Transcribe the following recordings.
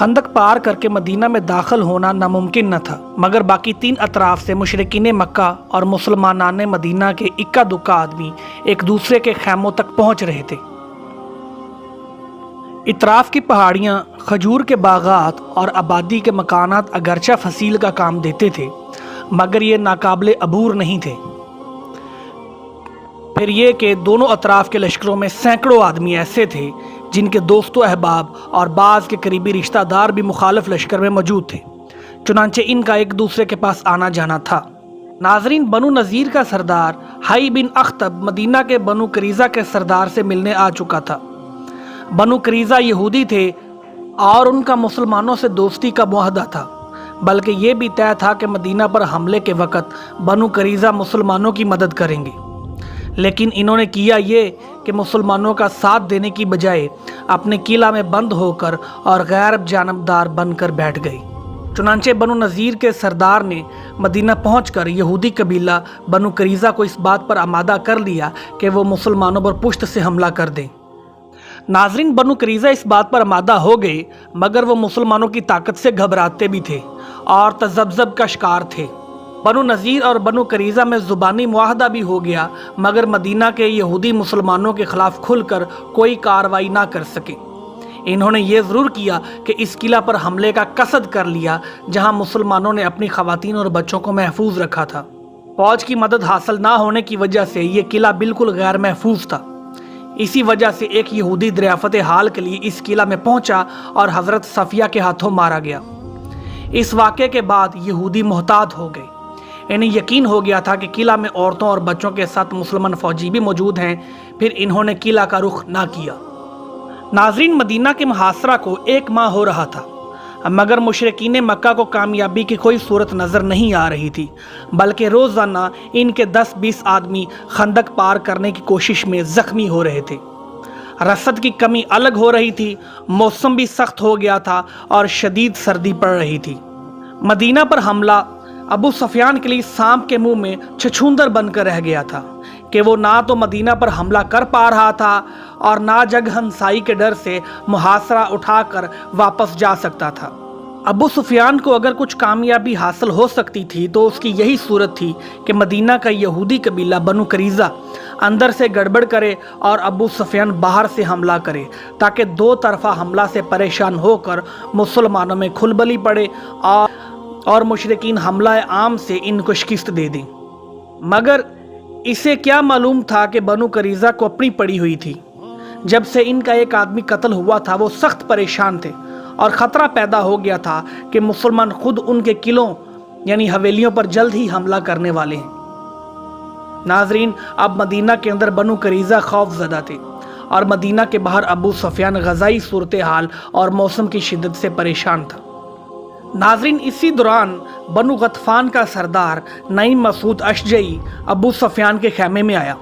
खंदक पार करके मदीना में दाखिल होना नामुमकिन न था, मगर बाकी 3 अतराफ से मुशरिकीन मक्का और मुसलमानान मदीना के इक्का दुक्का आदमी एक दूसरे के खैमों तक पहुंच रहे थे। इतराफ की पहाड़ियां, खजूर के बागात और आबादी के मकानात अगरचा फसील का काम देते थे, मगर ये नाकाबिले अबूर नहीं थे। फिर ये कि दोनों अतराफ के लश्करों में सैकड़ों आदमी ऐसे थे जिनके दोस्तों, अहबाब और बाज़ के करीबी रिश्तेदार भी मुखालिफ लश्कर में मौजूद थे। चुनांचे इनका एक दूसरे के पास आना जाना था। नाजरीन, बनु नज़ीर का सरदार हाई बिन अख्तब मदीना के बनु करीज़ा के सरदार से मिलने आ चुका था। बनु करीज़ा यहूदी थे और उनका मुसलमानों से दोस्ती का मुआहदा था, बल्कि ये भी तय था कि मदीना पर हमले के वक़्त बनु करीज़ा मुसलमानों की मदद करेंगे। लेकिन इन्होंने किया ये कि मुसलमानों का साथ देने की बजाय अपने किला में बंद होकर और गैर जानबदार बनकर बैठ गए। चुनांचे बनु नज़ीर के सरदार ने मदीना पहुंचकर यहूदी कबीला बनु करीज़ा को इस बात पर आमादा कर लिया कि वो मुसलमानों पर पुश्त से हमला कर दें। नाजरीन, बनु करीज़ा इस बात पर आमादा हो गए, मगर वो मुसलमानों की ताकत से घबराते भी थे और तज़ब्ज़ब का शिकार थे। बनु नज़ीर और बनु करीज़ा में ज़ुबानी मुआहदा भी हो गया, मगर मदीना के यहूदी मुसलमानों के ख़िलाफ़ खुलकर कोई कार्रवाई ना कर सके। इन्होंने ये ज़रूर किया कि इस किला पर हमले का कसद कर लिया, जहां मुसलमानों ने अपनी ख़वातीन और बच्चों को महफूज रखा था। फ़ौज की मदद हासिल ना होने की वजह से ये किला बिल्कुल गैर महफूज था। इसी वजह से एक यहूदी दरियाफ़त हाल के लिए इस किला में पहुंचा और हज़रत सफ़िया के हाथों मारा गया। इस वाक़े के बाद यहूदी मोहतात हो गए। इन्हें यकीन हो गया था कि किला में औरतों और बच्चों के साथ मुसलमान फ़ौजी भी मौजूद हैं। फिर इन्होंने किला का रुख ना किया। नाजरीन, मदीना के मुहासरा को 1 माह हो रहा था, मगर मुशरिकीन मक्का को कामयाबी की कोई सूरत नज़र नहीं आ रही थी, बल्कि रोज़ाना इनके 10-20 आदमी खंदक पार करने की कोशिश में ज़ख्मी हो रहे थे। रसद की कमी अलग हो रही थी, मौसम भी सख्त हो गया था और शदीद सर्दी पड़ रही थी। मदीना पर हमला अबू सुफियान के लिए सांप के मुंह में छछूंदर बनकर रह गया था कि वो ना तो मदीना पर हमला कर पा रहा था और ना जग हंसाई के डर से मुहासरा उठाकर वापस जा सकता था। अबू सुफियान को अगर कुछ कामयाबी हासिल हो सकती थी तो उसकी यही सूरत थी कि मदीना का यहूदी कबीला बनु करीज़ा अंदर से गड़बड़ करे और अबू सुफियान बाहर से हमला करे, ताकि 2 तरफा हमला से परेशान होकर मुसलमानों में खुलबली पड़े और मुशरिकीन हमला आम से इनको शिकस्त दे दें। मगर इसे क्या मालूम था कि बनु करीज़ा को अपनी पड़ी हुई थी। जब से इनका एक आदमी कत्ल हुआ था वो सख्त परेशान थे और ख़तरा पैदा हो गया था कि मुसलमान खुद उनके किलों यानी हवेलियों पर जल्द ही हमला करने वाले हैं। नाजरीन, अब मदीना के अंदर बनु करीज़ा खौफज़दा थे और मदीना के बाहर अबू सुफियान ग़ज़ाई सूरत हाल और मौसम की शिद्दत से परेशान था। नाजरीन, इसी दौरान बनु गतफ़ान का सरदार नईम मसूद अशजई अबू सुफियान के खैमे में आया।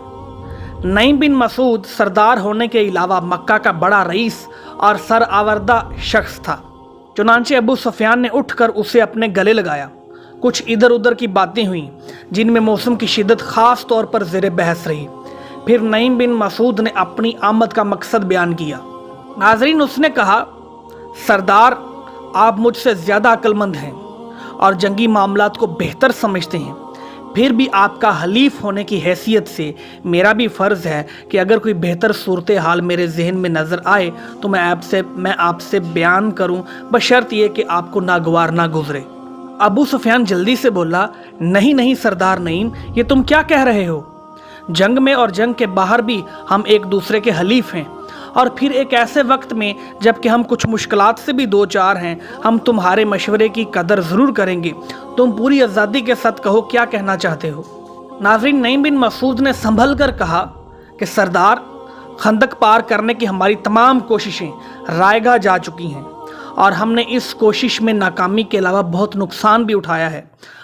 नईम बिन मसूद सरदार होने के अलावा मक्का का बड़ा रईस और सर आवरदा शख्स था। चुनांचे अबू सुफियान ने उठकर उसे अपने गले लगाया। कुछ इधर उधर की बातें हुईं जिनमें मौसम की शिद्दत ख़ास तौर पर ज़ेर बहस रही। फिर नईम बिन मसूद ने अपनी आमद का मकसद बयान किया। नाजरीन, उसने कहा, सरदार, आप मुझसे ज़्यादा अक्लमंद हैं और जंगी मामलात को बेहतर समझते हैं। फिर भी आपका हलीफ होने की हैसियत से मेरा भी फ़र्ज़ है कि अगर कोई बेहतर सूरत हाल मेरे जहन में नज़र आए तो मैं आपसे बयान करूं, बशर्त ये कि आपको नागवार ना गुजरे। अबू सुफियान जल्दी से बोला, नहीं नहीं सरदार नईम, ये तुम क्या कह रहे हो? जंग में और जंग के बाहर भी हम एक दूसरे के हलीफ हैं, और फिर एक ऐसे वक्त में जबकि हम कुछ मुश्किलात से भी 2-4 हैं, हम तुम्हारे मशवरे की कदर ज़रूर करेंगे। तुम पूरी आज़ादी के साथ कहो, क्या कहना चाहते हो? नाज़रीन, नईम बिन मसूद ने संभल कर कहा कि सरदार, खंदक पार करने की हमारी तमाम कोशिशें रायगा जा चुकी हैं और हमने इस कोशिश में नाकामी के अलावा बहुत नुकसान भी उठाया है।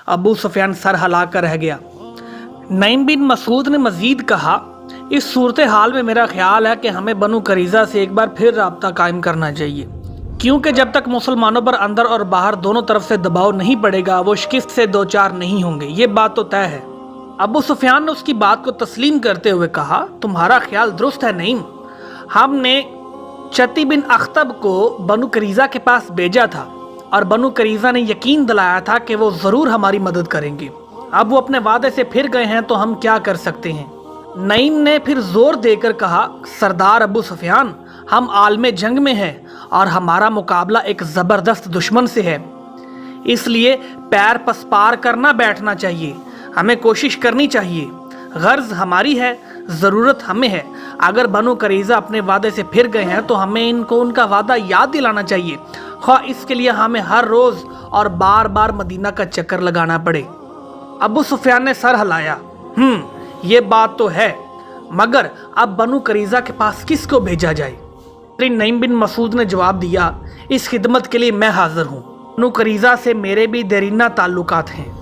अबू सुफियान सर हिला कर रह गया। नईम बिन मसूद ने मज़ीद कहा, इस सूरत हाल में मेरा ख्याल है कि हमें बनु करीज़ा से एक बार फिर राब्ता कायम करना चाहिए, क्योंकि जब तक मुसलमानों पर अंदर और बाहर दोनों तरफ से दबाव नहीं पड़ेगा वो शिकस्त से 2-4 नहीं होंगे। ये बात तो तय है। अबू सुफियान ने उसकी बात को तस्लीम करते हुए कहा, तुम्हारा ख्याल दुरुस्त है नईम। हमने चती बिन अख्तब को बनु करीज़ा के पास भेजा था और बनु करीज़ा ने यकीन दिलाया था कि वो ज़रूर हमारी मदद करेंगे। अब वो अपने वादे से फिर गए हैं तो हम क्या कर सकते हैं। नईम ने फिर जोर देकर कहा, सरदार अबू सुफियान, हम आलमे जंग में हैं और हमारा मुकाबला एक ज़बरदस्त दुश्मन से है, इसलिए पैर पसपार कर ना बैठना चाहिए। हमें कोशिश करनी चाहिए। गर्ज हमारी है, ज़रूरत हमें है। अगर बनु करीज़ा अपने वादे से फिर गए हैं तो हमें इनको उनका वादा याद दिलाना चाहिए, ख्वाह इसके लिए हमें हर रोज़ और बार बार मदीना का चक्कर लगाना पड़े। अबू सुफियान ने सर हिलाया। ये बात तो है, मगर अब बनु करीज़ा के पास किसको भेजा जाए। नईम बिन मसूद ने जवाब दिया, इस खिदमत के लिए मैं हाजिर हूँ। बनु करीज़ा से मेरे भी देरीना ताल्लुकात हैं।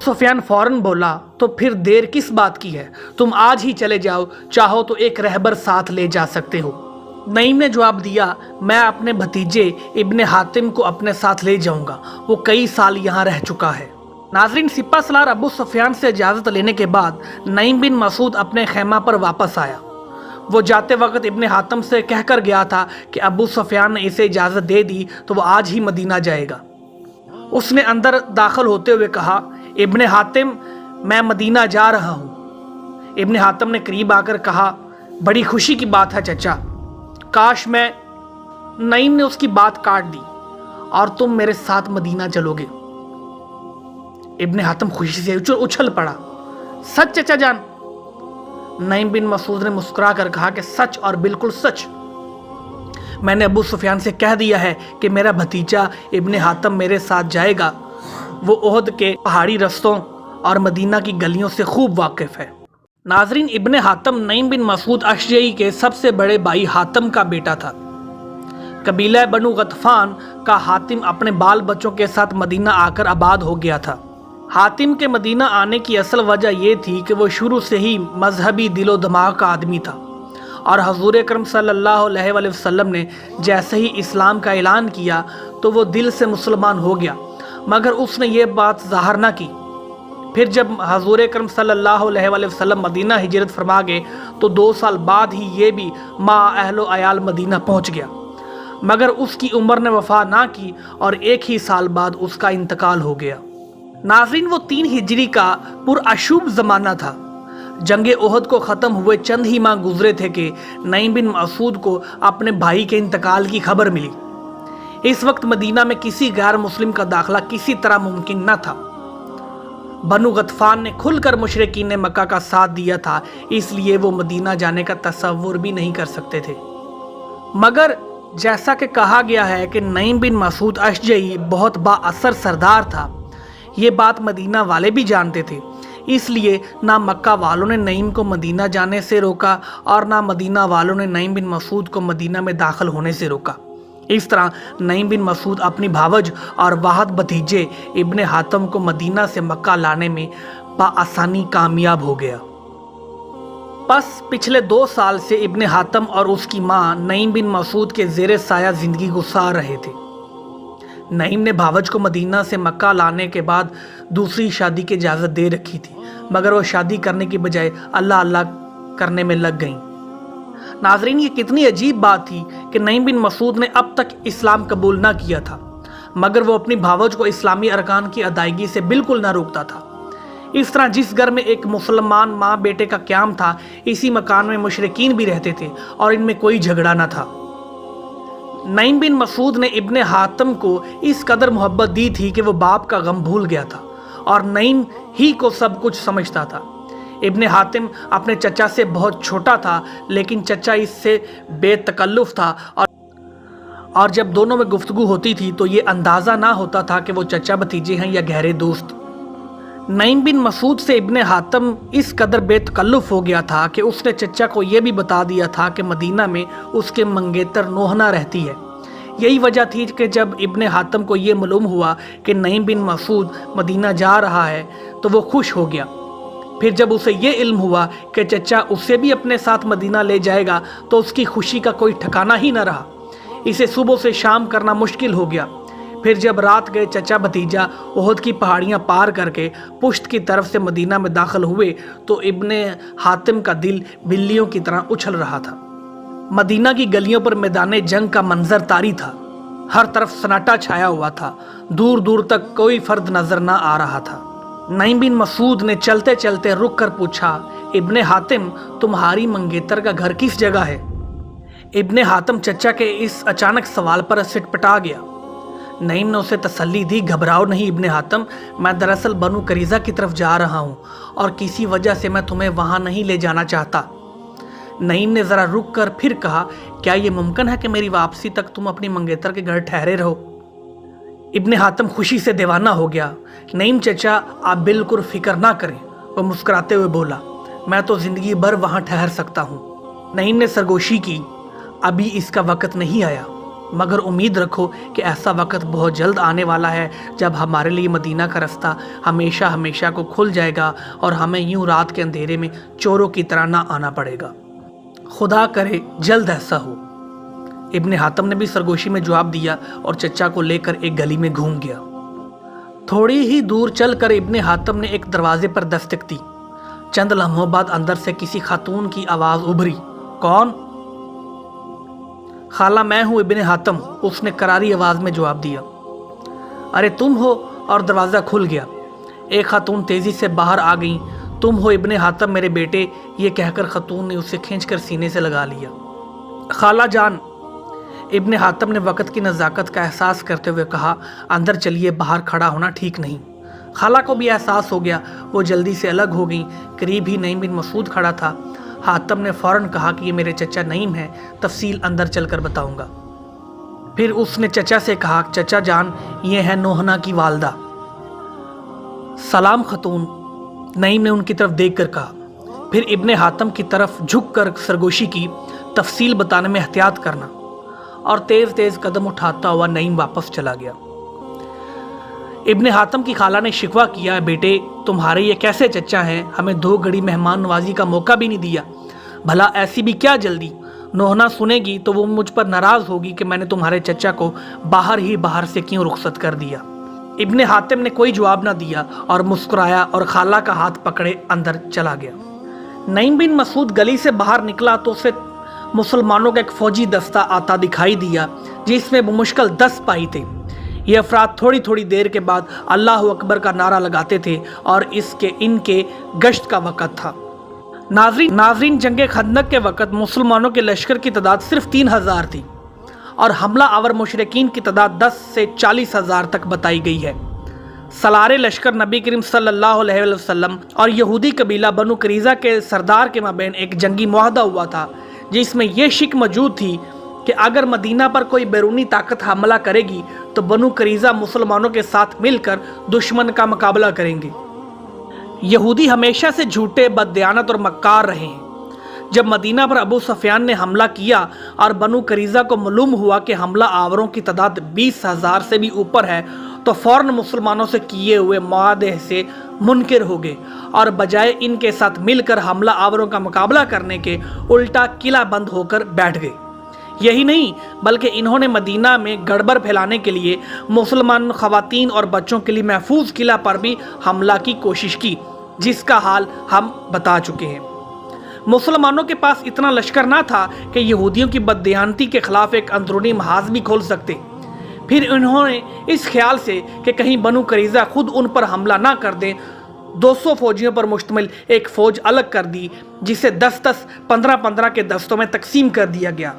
सुफियान फौरन बोला, तो फिर देर किस बात की है, तुम आज ही चले जाओ, चाहो तो एक रहबर साथ ले जा सकते हो। नईम ने जवाब दिया, मैं अपने भतीजे इब्ने हातिम को अपने साथ ले जाऊंगा, वो कई साल यहाँ रह चुका है। नाजरीन, सिपा सलार अबू सुफियान से इजाज़त लेने के बाद नईम बिन मसूद अपने खैमा पर वापस आया। वो जाते वक्त इब्ने हातिम से कहकर गया था कि अबू सुफियान ने इसे इजाज़त दे दी तो वो आज ही मदीना जाएगा। उसने अंदर दाखिल होते हुए कहा, इब्ने हातिम, मैं मदीना जा रहा हूँ। इब्ने हातिम ने करीब आकर कहा, बड़ी खुशी की बात है चचा, काश मैं। नईम ने उसकी बात काट दी, और तुम मेरे साथ मदीना चलोगे। इब्ने हातिम खुशी से उछल पड़ा। सच चचा जान? नईम बिन मसूद ने मुस्कुरा कर कहा कि सच और बिल्कुल सच। मैंने अबू सुफियान से कह दिया है कि मेरा भतीजा इब्ने हातिम मेरे साथ जाएगा। वो ओहद के पहाड़ी रस्तों और मदीना की गलियों से खूब वाकिफ है। नाजरीन, इब्ने हातिम नईम बिन मसूद अशजई के सबसे बड़े भाई हातिम का बेटा था। कबीला बनु गतफान का हातिम अपने बाल बच्चों के साथ मदीना आकर आबाद हो गया था। हातिम के मदीना आने की असल वजह यह थी कि वो शुरू से ही मजहबी दिलो दिमाग का आदमी था और हजूर अकरम सल्लल्लाहु अलैहि वसल्लम ने जैसे ही इस्लाम का ऐलान किया तो वो दिल से मुसलमान हो गया, मगर उसने ये बात ज़ाहिर ना की। फिर जब हजूर अकरम सल्लल्लाहु अलैहि वसल्लम मदीना हिजरत फरमा गए तो 2 साल बाद ही ये भी माँ अहलो अयाल मदीना पहुँच गया, मगर उसकी उम्र ने वफा ना की और 1 ही साल बाद उसका इंतकाल हो गया। नाज़रीन, वो 3 हिजरी का पुरअशूब ज़माना था। जंगे ओहद को ख़त्म हुए चंद ही माह गुजरे थे कि नईम बिन मसूद को अपने भाई के इंतकाल की खबर मिली। इस वक्त मदीना में किसी गैर मुस्लिम का दाखिला किसी तरह मुमकिन न था। बनु गतफान ने खुलकर मुशरिकीन ने मक्का का साथ दिया था, इसलिए वो मदीना जाने का तसव्वुर भी नहीं कर सकते थे। मगर जैसा कि कहा गया है कि नईम बिन मसूद अशजई बहुत बाअसर सरदार था, ये बात मदीना वाले भी जानते थे। इसलिए ना मक्का वालों ने नईम को मदीना जाने से रोका और ना मदीना वालों ने नईम बिन मसूद को मदीना में दाखिल होने से रोका। इस तरह नईम बिन मसूद अपनी भावज और वाहद भतीजे इब्ने हातिम को मदीना से मक्का लाने में बआसानी कामयाब हो गया। बस पिछले 2 साल से इब्ने हातिम और उसकी माँ नईम बिन मसूद के ज़ेरे साया ज़िंदगी गुजार रहे थे। नईम ने भावज को मदीना से मक्का लाने के बाद दूसरी शादी की इजाज़त दे रखी थी, मगर वो शादी करने की बजाय अल्लाह अल्लाह करने में लग गईं। नाजरीन, ये कितनी अजीब बात थी कि नईम बिन मसूद ने अब तक इस्लाम कबूल ना किया था, मगर वो अपनी भावज को इस्लामी अरकान की अदायगी से बिल्कुल ना रोकता था। इस तरह जिस घर में एक मुसलमान माँ बेटे का क़याम था, इसी मकान में मुशरिकीन भी रहते थे और इनमें कोई झगड़ा ना था। नईम बिन मसूद ने इब्ने हातिम को इस कदर मोहब्बत दी थी कि वो बाप का गम भूल गया था और नईम ही को सब कुछ समझता था। इब्ने हातिम अपने चचा से बहुत छोटा था, लेकिन चचा इससे बेतकल्लुफ़ था और जब दोनों में गुफ्तगू होती थी तो ये अंदाज़ा ना होता था कि वो चचा भतीजे हैं या गहरे दोस्त। नईम बिन मसूद से इब्ने हातिम इस कदर बेतकल्लुफ़ हो गया था कि उसने चचा को यह भी बता दिया था कि मदीना में उसके मंगेतर नोहना रहती है। यही वजह थी कि जब इब्ने हातिम को ये मालूम हुआ कि नईम बिन मसूद मदीना जा रहा है तो वो खुश हो गया। फिर जब उसे ये इल्म हुआ कि चचा उसे भी अपने साथ मदीना ले जाएगा तो उसकी खुशी का कोई ठिकाना ही न रहा। इसे सुबह से शाम करना मुश्किल हो गया। फिर जब रात गए चचा भतीजा ओहद की पहाड़ियाँ पार करके पुश्त की तरफ से मदीना में दाखिल हुए तो इब्ने हातिम का दिल बिल्लियों की तरह उछल रहा था। मदीना की गलियों पर मैदान जंग का मंजर तारी था। हर तरफ सन्नाटा छाया हुआ था, दूर दूर तक कोई फर्द नजर ना आ रहा था। नईम बिन मसूद ने चलते चलते रुक कर पूछा, इब्ने हातिम, तुम्हारी मंगेतर का घर किस जगह है? इब्ने हातिम चचा के इस अचानक सवाल पर सिटपटा गया। नईम ने उसे तसल्ली दी, घबराओ नहीं इब्ने हातिम, मैं दरअसल बनु करीज़ा की तरफ जा रहा हूँ और किसी वजह से मैं तुम्हें वहाँ नहीं ले जाना चाहता। नईम ने ज़रा रुक कर फिर कहा, क्या ये मुमकिन है कि मेरी वापसी तक तुम अपनी मंगेतर के घर ठहरे रहो? इब्ने हातिम खुशी से दीवाना हो गया। नईम चचा, आप बिल्कुल फिक्र ना करें, वो मुस्कुराते हुए बोला, मैं तो ज़िंदगी भर वहाँ ठहर सकता हूँ। नईम ने सरगोशी की, अभी इसका वक्त नहीं आया, मगर उम्मीद रखो कि ऐसा वक्त बहुत जल्द आने वाला है जब हमारे लिए मदीना का रास्ता हमेशा हमेशा को खुल जाएगा और हमें यूं रात के अंधेरे में चोरों की तरह ना आना पड़ेगा। खुदा करे जल्द ऐसा हो। इब्ने हातिम ने भी सरगोशी में जवाब दिया और चचा को लेकर एक गली में घूम गया। थोड़ी ही दूर चलकर इब्ने हातिम ने एक दरवाजे पर दस्तक दी। चंद लम्हों बाद अंदर से किसी खातून की आवाज़ उभरी, कौन? खाला, मैं हूँ इब्ने हातिम, उसने करारी आवाज़ में जवाब दिया। अरे तुम हो? और दरवाज़ा खुल गया। एक खातून तेज़ी से बाहर आ गई। तुम हो इब्ने हातिम मेरे बेटे, ये कहकर खातून ने उसे खींचकर सीने से लगा लिया। खाला जान, इब्ने हातिम ने वक़्त की नज़ाकत का एहसास करते हुए कहा, अंदर चलिए, बाहर खड़ा होना ठीक नहीं। खाला को भी एहसास हो गया, वो जल्दी से अलग हो गई। करीब ही नईम बिन मसूद खड़ा था। हातिम ने फ़ौरन कहा कि ये मेरे चचा नईम है, तफसील अंदर चलकर बताऊंगा। फिर उसने चचा से कहा, चचा जान, ये है नोहना की वालदा। सलाम खतून, नईम ने उनकी तरफ देखकर कहा। फिर इब्ने हातिम की तरफ झुककर सरगोशी की, तफसील बताने में एहतियात करना, और तेज़ तेज़ कदम उठाता हुआ नईम वापस चला गया। इब्ने हातिम की खाला ने शिकवा किया, बेटे तुम्हारे ये कैसे चचा हैं, हमें 2 घड़ी मेहमान नवाजी का मौका भी नहीं दिया। भला ऐसी भी क्या जल्दी? नोहना सुनेगी तो वो मुझ पर नाराज़ होगी कि मैंने तुम्हारे चचा को बाहर से क्यों रुखसत कर दिया। इब्ने हातिम ने कोई जवाब ना दिया और मुस्कुराया और खाला का हाथ पकड़े अंदर चला गया। नईम बिन मसूद गली से बाहर निकला तो उसे मुसलमानों का एक फौजी दस्ता आता दिखाई दिया, जिसमें मुश्किल 10 सिपाही थे। ये अफराद थोड़ी थोड़ी देर के बाद अल्लाह अकबर का नारा लगाते थे और इनके गश्त का वक़्त था। नाजरीन, जंगे खंदक के वक़्त मुसलमानों के लश्कर की तादाद सिर्फ 3000 थी और हमला आवर मुशरिकीन की तादाद 10 से 40,000 तक बताई गई है। सलारे लश्कर नबी करीम सल्लल्लाहु अलैहि वसल्लम और यहूदी कबीला बनु करीज़ा के सरदार के माबैन एक जंगी मुआहदा हुआ था, जिसमें यह शिक मौजूद थी कि अगर मदीना पर कोई बैरूनी ताकत हमला करेगी तो बनु करीज़ा मुसलमानों के साथ मिलकर दुश्मन का मुकाबला करेंगे। यहूदी हमेशा से झूठे, बददियानत और मक्कार रहे हैं। जब मदीना पर अबू सुफियान ने हमला किया और बनु करीज़ा को मालूम हुआ कि हमला आवरों की तादाद 20,000 से भी ऊपर है, तो फ़ौरन मुसलमानों से किए हुए मुआहदे से मुनकिर हो गए और बजाय इनके साथ मिलकर हमला आवरों का मुकाबला करने के उल्टा किला बंद होकर बैठ गए। यही नहीं, बल्कि इन्होंने मदीना में गड़बड़ फैलाने के लिए मुसलमान ख़वातीन और बच्चों के लिए महफूज किला पर भी हमला की कोशिश की, जिसका हाल हम बता चुके हैं। मुसलमानों के पास इतना लश्कर ना था कि यहूदियों की बददियानती के खिलाफ एक अंदरूनी महाज भी खोल सकते। फिर इन्होंने इस ख्याल से कि कहीं बनु करीज़ा खुद उन पर हमला ना कर दें, 200 फौजियों पर मुश्तमिल एक फ़ौज अलग कर दी, जिसे 10-10, 15-15 के दस्तों में तकसीम कर दिया गया।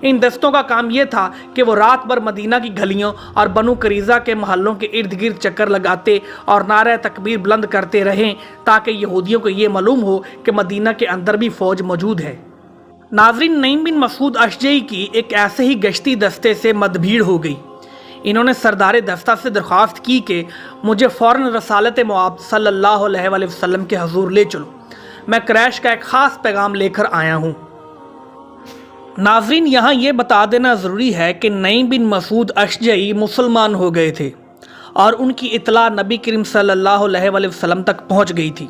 इन दस्तों का काम यह था कि वो रात भर मदीना की गलियों और बनु करीज़ा के महलों के इर्द गिर्द चक्कर लगाते और नारे तकबीर बुलंद करते रहें, ताकि यहूदियों को ये मालूम हो कि मदीना के अंदर भी फ़ौज मौजूद है। नाजरीन, नईम बिन मसूद अशजई की एक ऐसे ही गश्ती दस्ते से मतभीड़ हो गई। इन्होंने सरदार दस्ता से दरख्वास्त की कि मुझे फ़ौरन रसालत मुआब सल्लल्लाहु अलैहि वसल्लम के हजूर ले चलो, मैं क्रैश का एक ख़ास पैगाम लेकर आया हूँ। नाजरीन, यहाँ ये बता देना ज़रूरी है कि नईम बिन मसूद अशजई मुसलमान हो गए थे और उनकी इतला नबी करीम सल्लल्लाहु अलैहि वसल्लम तक पहुँच गई थी।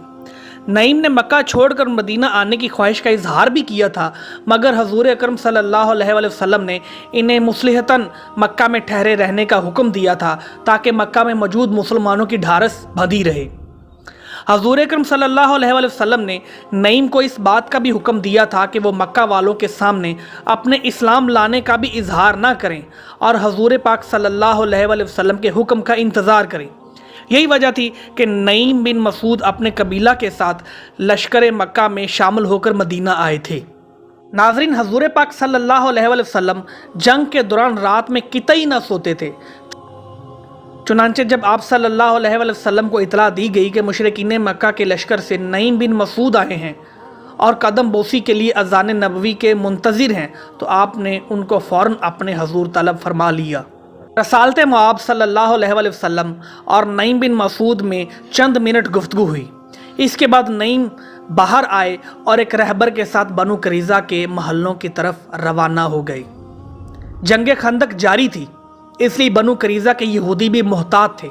नईम ने मक्का छोड़कर मदीना आने की ख्वाहिश का इजहार भी किया था, मगर हजूर अकरम सल्लल्लाहु अलैहि वसल्लम ने इन्हें मुसलिहतन मक्का में ठहरे रहने का हुक्म दिया था, ताकि मक्का में मौजूद मुसलमानों की ढारस बंधी रहे। हजूर अकरम सल्लल्लाहु अलैहि वसल्लम ने नईम को इस बात का भी हुक्म दिया था कि वो मक्का वालों के सामने अपने इस्लाम लाने का भी इजहार ना करें और हजूर पाक सल्लल्लाहु अलैहि वसल्लम के हुक्म का इंतज़ार करें। यही वजह थी कि नईम बिन मसूद अपने कबीला के साथ लश्कर मक्का में शामिल होकर मदीना आए थे। नाज़रीन, हजूर पाक सल्लल्लाहु अलैहि वसल्लम जंग के दौरान रात में कितई न सोते थे। चुनांचे जब आप सल्लल्लाहु अलैहि वसल्लम को इतला दी गई कि मुशरिकीन मक्का के लश्कर से नईम बिन मसूद आए हैं और कदम बोसी के लिए अज़ान नबवी के मुंतज़िर हैं, तो आपने उनको फ़ौरन अपने हजूर तलब फरमा लिया। रसालत मुआब सल्लल्लाहु अलैहि वसल्लम और नईम बिन मसूद में चंद मिनट गुफ्तगू हुई। इसके बाद नईम बाहर आए और एक रहबर के साथ बनु करीज़ा के महलों की तरफ रवाना हो गए। जंग खंदक जारी थी, इसलिए बनु करीज़ा के यहूदी भी मोहतात थे।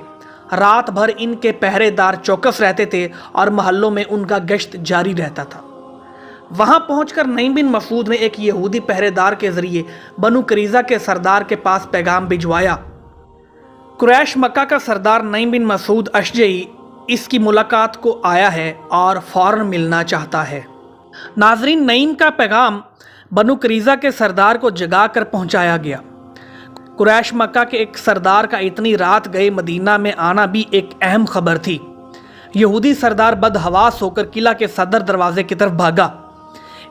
रात भर इनके पहरेदार चौकस रहते थे और महलों में उनका गश्त जारी रहता था। वहां पहुंचकर नईम बिन मसूद ने एक यहूदी पहरेदार के जरिए बनु करीज़ा के सरदार के पास पैगाम भिजवाया। कुरैश मक्का का सरदार नईम बिन मसूद अशजई इसकी मुलाकात को आया है और फौरन मिलना चाहता है। नाजरीन, नईम का पैगाम बनु करीज़ा के सरदार को जगा कर पहुँचाया गया। कुरैश मक्का के एक सरदार का इतनी रात गए मदीना में आना भी एक अहम खबर थी। यहूदी सरदार बदहवास होकर किला के सदर दरवाजे की तरफ भागा।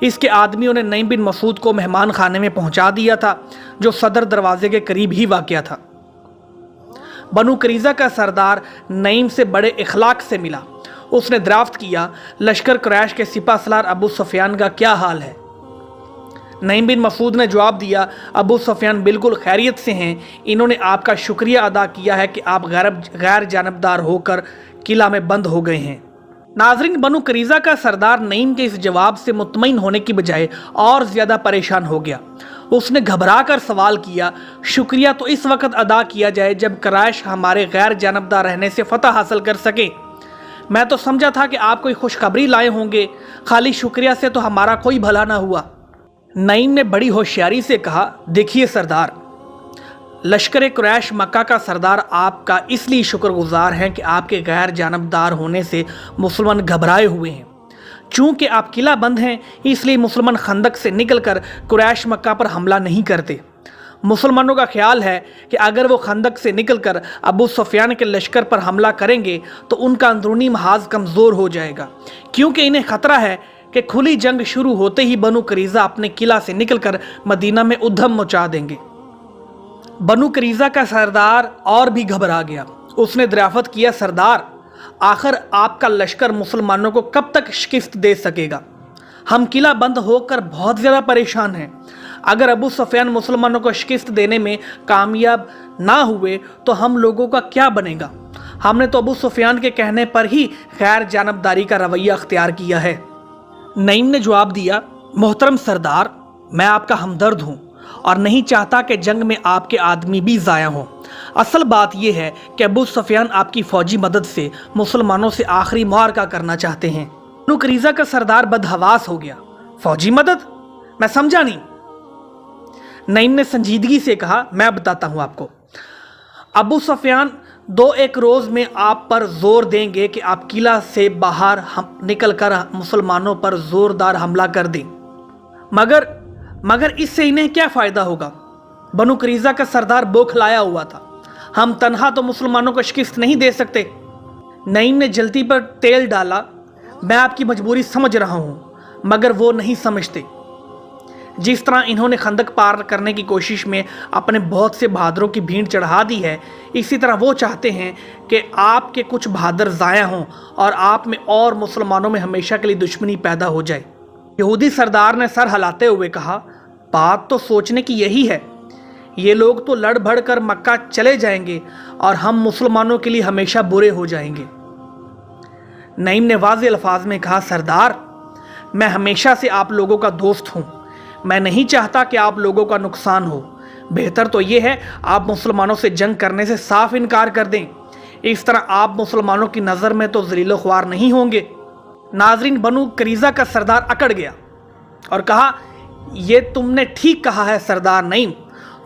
इसके आदमियों ने नईम बिन मसूद को मेहमान खाने में पहुंचा दिया था, जो सदर दरवाजे के करीब ही वाक़या था। बनु करीज़ा का सरदार नईम से बड़े इखलाक से मिला। उसने दरियाफ्त किया, लश्कर कुरैश के सिपा सलार अबू सुफियान का क्या हाल है। नईम बिन मसूद ने जवाब दिया, अबू सुफियान बिल्कुल खैरियत से हैं। इन्होंने आपका शुक्रिया अदा किया है कि आप गैर जानबदार होकर किला में बंद हो गए हैं। नाजरीन, बनु करीज़ा का सरदार नईम के इस जवाब से मुतमईन होने की बजाय और ज़्यादा परेशान हो गया। उसने घबरा कर सवाल किया, शुक्रिया तो इस वक्त अदा किया जाए जब कुरैश हमारे गैर जानबदार रहने से फतह हासिल कर सके। मैं तो समझा था कि आप कोई खुशखबरी लाए होंगे, खाली शुक्रिया से तो हमारा कोई भला ना हुआ। नईम ने बड़ी होशियारी से कहा, देखिए सरदार, लश्कर कुरैश मक्का का सरदार आपका इसलिए शुक्रगुजार हैं कि आपके गैर जानबदार होने से मुसलमान घबराए हुए हैं। चूँकि आप किला बंद हैं, इसलिए मुसलमान खंदक से निकलकर कुरैश मक्का पर हमला नहीं करते। मुसलमानों का ख्याल है कि अगर वो खंदक से निकलकर अबू सुफियान के लश्कर पर हमला करेंगे तो उनका अंदरूनी महाज कमज़ोर हो जाएगा, क्योंकि इन्हें ख़तरा है कि खुली जंग शुरू होते ही बनु करीज़ा अपने किला से निकलकर मदीना में उद्यम मचा देंगे। बनु करीज़ा का सरदार और भी घबरा गया। उसने दरियाफ़त किया, सरदार, आखिर आपका लश्कर मुसलमानों को कब तक शिकस्त दे सकेगा? हम किला बंद होकर बहुत ज़्यादा परेशान हैं। अगर अबू सुफियान मुसलमानों को शिकस्त देने में कामयाब ना हुए तो हम लोगों का क्या बनेगा? हमने तो अबू सुफियान के कहने पर ही गैर जानबदारी का रवैया अख्तियार किया है। नईम ने जवाब दिया, मोहतरम सरदार, मैं आपका हमदर्द हूँ और नहीं चाहता कि जंग में आपके आदमी भी ज़ाया हों। असल बात यह है कि अबू सुफियान आपकी फ़ौजी मदद से मुसलमानों से आखिरी मुआरका करना चाहते हैं। बनु करीज़ा का सरदार बदहवास हो गया। फ़ौजी मदद? मैं समझा नहीं। नईम ने संजीदगी से कहा, मैं बताता हूँ आपको। अबू सुफियान 2-1 रोज़ में आप पर जोर देंगे कि आप किला से बाहर निकल कर मुसलमानों पर ज़ोरदार हमला कर दें। मगर इससे इन्हें क्या फ़ायदा होगा? बनु करीज़ा का सरदार बौखलाया हुआ था। हम तन्हा तो मुसलमानों को शिकस्त नहीं दे सकते। नईम ने जल्दी पर तेल डाला, मैं आपकी मजबूरी समझ रहा हूँ, मगर वो नहीं समझते। जिस तरह इन्होंने खंदक पार करने की कोशिश में अपने बहुत से बहादुरों की भीड़ चढ़ा दी है, इसी तरह वो चाहते हैं कि आपके कुछ बहादुर ज़ाया हों और आप में और मुसलमानों में हमेशा के लिए दुश्मनी पैदा हो जाए। यहूदी सरदार ने सर हिलाते हुए कहा, बात तो सोचने की यही है। ये लोग तो लड़ भड़ कर मक्का चले जाएंगे और हम मुसलमानों के लिए हमेशा बुरे हो जाएंगे। नईम ने वाज़ेह अल्फाज में कहा, सरदार, मैं हमेशा से आप लोगों का दोस्त हूँ। मैं नहीं चाहता कि आप लोगों का नुकसान हो। बेहतर तो ये है आप मुसलमानों से जंग करने से साफ इनकार कर दें। इस तरह आप मुसलमानों की नज़र में तो ज़लील ख्वार नहीं होंगे। नाजरीन, बनु करीज़ा का सरदार अकड़ गया और कहा, यह तुमने ठीक कहा है सरदार नईम।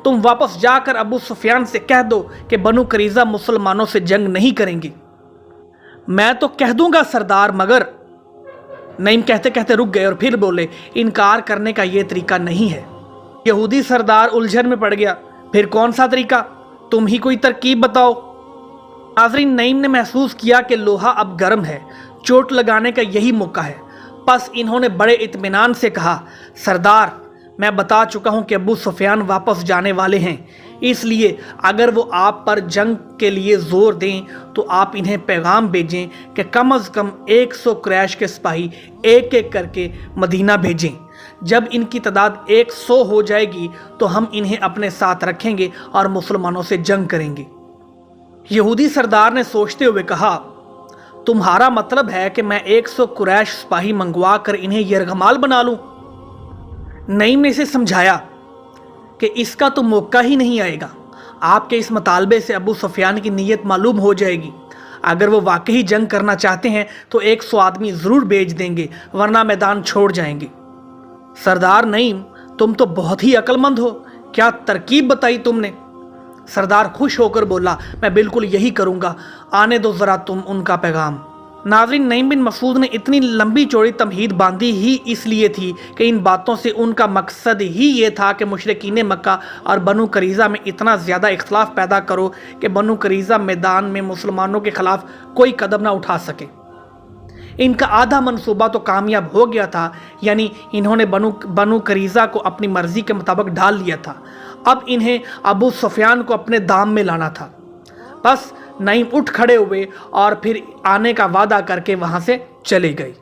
तुम वापस जाकर अबू सुफियान से कह दो कि बनु करीज़ा मुसलमानों से जंग नहीं करेंगे। मैं तो कह दूंगा सरदार, मगर नईम कहते कहते रुक गए और फिर बोले, इनकार करने का ये तरीका नहीं है। यहूदी सरदार उलझन में पड़ गया, फिर कौन सा तरीका, तुम ही कोई तरकीब बताओ। नाज़रीन, नईम ने महसूस किया कि लोहा अब गर्म है, चोट लगाने का यही मौका है। बस इन्होंने बड़े इत्मीनान से कहा, सरदार मैं बता चुका हूं कि अबू सुफियान वापस जाने वाले हैं, इसलिए अगर वो आप पर जंग के लिए जोर दें तो आप इन्हें पैगाम भेजें कि कम से कम 100 कुरैश के सिपाही एक एक करके मदीना भेजें। जब इनकी तादाद 100 हो जाएगी तो हम इन्हें अपने साथ रखेंगे और मुसलमानों से जंग करेंगे। यहूदी सरदार ने सोचते हुए कहा, तुम्हारा मतलब है कि मैं 100 कुरैश सिपाही मंगवा कर इन्हें यरगमाल बना लूं? नईम ने इसे समझाया कि इसका तो मौका ही नहीं आएगा। आपके इस मुतालबे से अबू सुफियान की नीयत मालूम हो जाएगी। अगर वो वाकई जंग करना चाहते हैं तो 100 आदमी ज़रूर भेज देंगे, वरना मैदान छोड़ जाएंगे। सरदार नईम, तुम तो बहुत ही अक्लमंद हो, क्या तरकीब बताई तुमने? सरदार खुश होकर बोला, मैं बिल्कुल यही करूँगा, आने दो ज़रा तुम उनका पैगाम। नाज़रीन, नईम बिन मसूद ने इतनी लंबी चौड़ी तमहीद बांधी ही इसलिए थी कि इन बातों से उनका मकसद ही ये था कि मुशरिकीन मक्का और बनु करीज़ा में इतना ज़्यादा इख्तलाफ पैदा करो कि बनु करीज़ा मैदान में मुसलमानों के ख़िलाफ़ कोई कदम ना उठा सके। इनका आधा मंसूबा तो कामयाब हो गया था, यानी इन्होंने बनु करीज़ा को अपनी मर्ज़ी के मुताबिक ढाल लिया था। अब इन्हें अबू सुफियान को अपने दाम में लाना था। बस नईम उठ खड़े हुए और फिर आने का वादा करके वहाँ से चले गए।